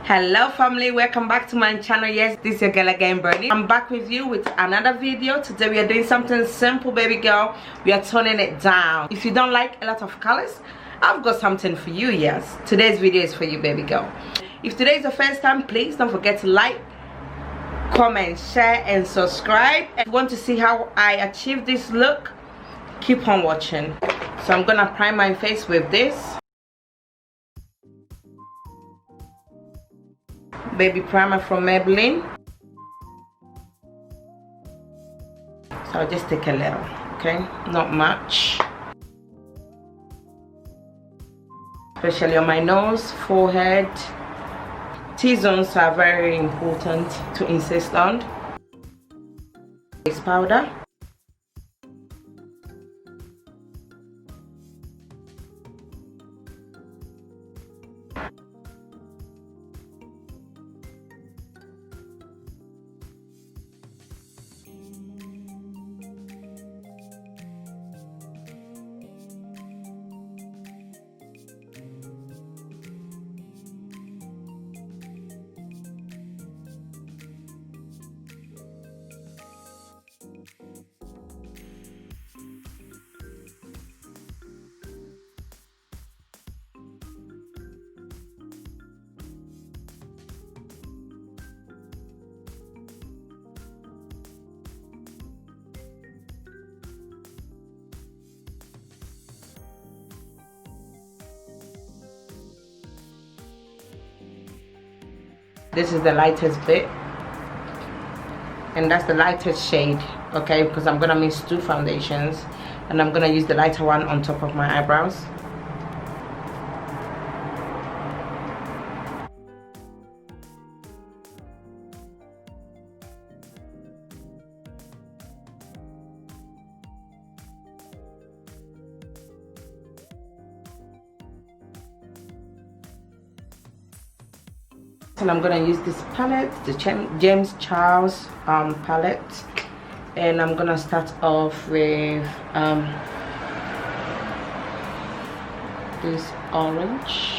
Hello family, welcome back to my channel. Yes, this is your girl again, Bernice. I'm back with you with another video. Today we are doing something simple, baby girl. We are toning it down. If you don't like a lot of colors, I've got something for you. Yes, today's video is for you, baby girl. If today is the first time, please don't forget to like, comment, share and subscribe. If you want to see how I achieve this look, keep on watching. So I'm gonna prime my face with this baby primer from Maybelline. So I'll just take a little, okay, not much, especially on my nose, forehead. T-zones are very important to insist on. Face powder, this is the lightest bit and that's the lightest shade, okay, because I'm gonna mix two foundations and I'm gonna use the lighter one on top of my eyebrows. And I'm gonna use this palette, the James Charles palette, and I'm gonna start off with this orange.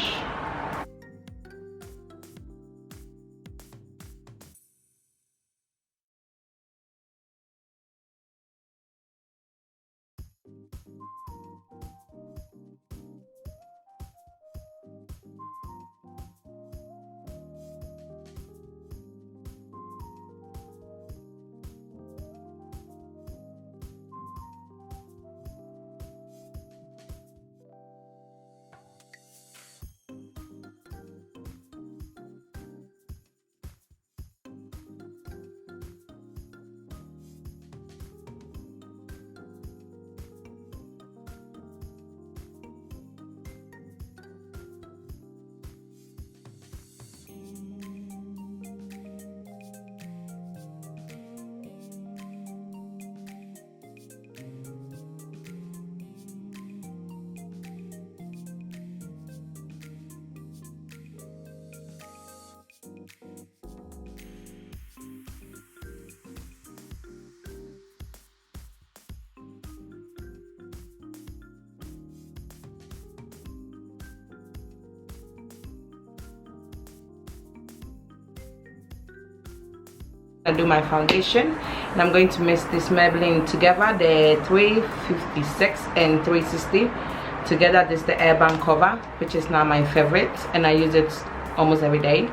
I do my foundation and I'm going to mix this Maybelline together, the 356 and 360 together. This is the Urban cover, which is now my favorite and I use it almost every day.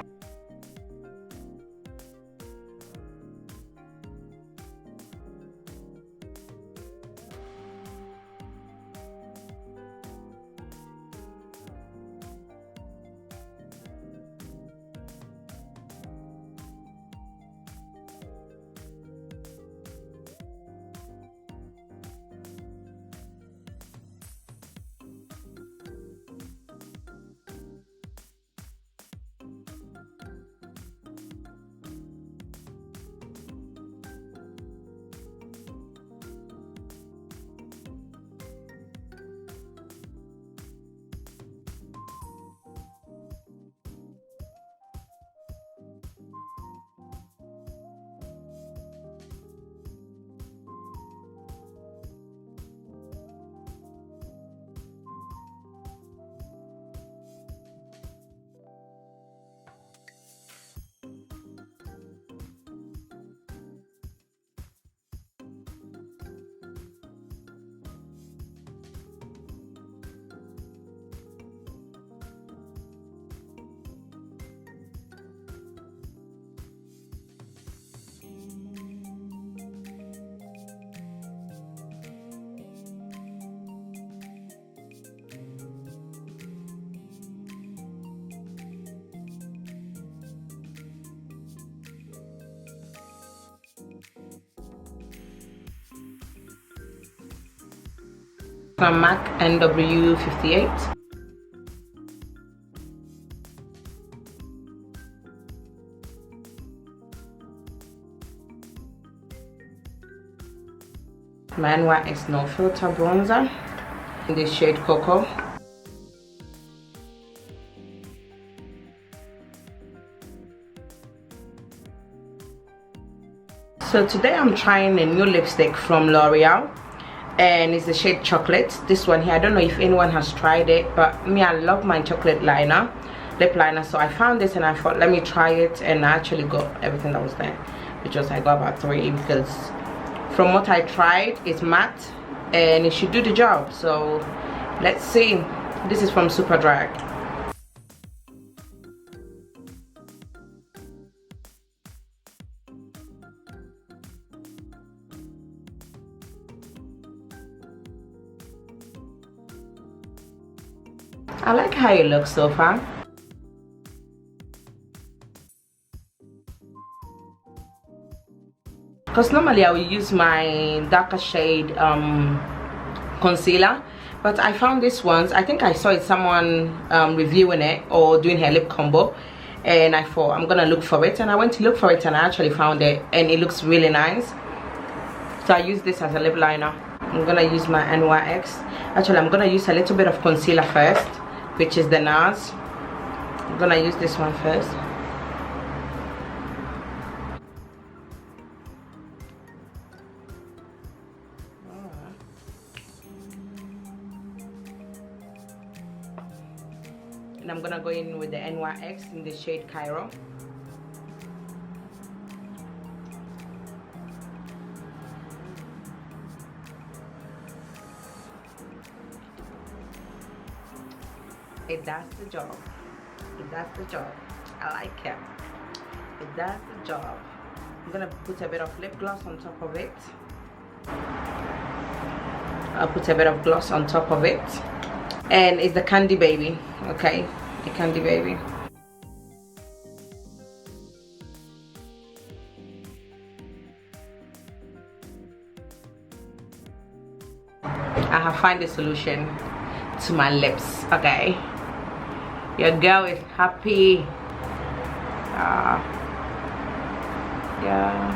from MAC NW58. My NYX No Filter bronzer in the shade Cocoa. So today I'm trying a new lipstick from L'Oreal, and it's the shade Chocolate. This one here, I don't know if anyone has tried it, but me, I love my chocolate liner, lip liner. So I found this and I thought, let me try it, and I actually got everything that was there, which was I got about 3, because from what I tried, it's matte and it should do the job. So let's see. This is from Superdrug. I like how it looks so far. Because normally I will use my darker shade concealer, but I found this one. I think I saw it someone reviewing it or doing her lip combo, and I thought I'm gonna look for it, and I went to look for it and I actually found it, and it looks really nice. So I use this as a lip liner. I'm gonna use my NYX. Actually, I'm gonna use a little bit of concealer first, which is the NARS. I'm gonna use this one first. And I'm gonna go in with the NYX in the shade Cairo. It does the job. It does the job. I like it. It does the job. I'm gonna put a bit of lip gloss on top of it. I'll put a bit of gloss on top of it. And it's the Candy Baby. Okay, the Candy Baby. I have found a solution to my lips. Okay, your girl is happy. Yeah.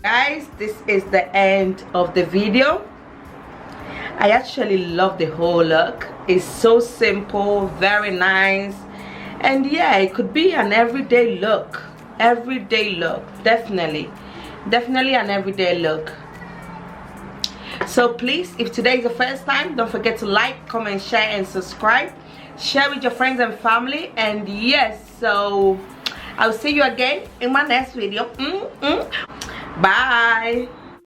Guys, this is the end of the video. I actually love the whole look. It's so simple, very nice, and yeah, it could be an everyday look. Definitely an everyday look. So please, if today is the first time, don't forget to like, comment, share and subscribe. Share with your friends and family. And yes, so I'll see you again in my next video. Bye.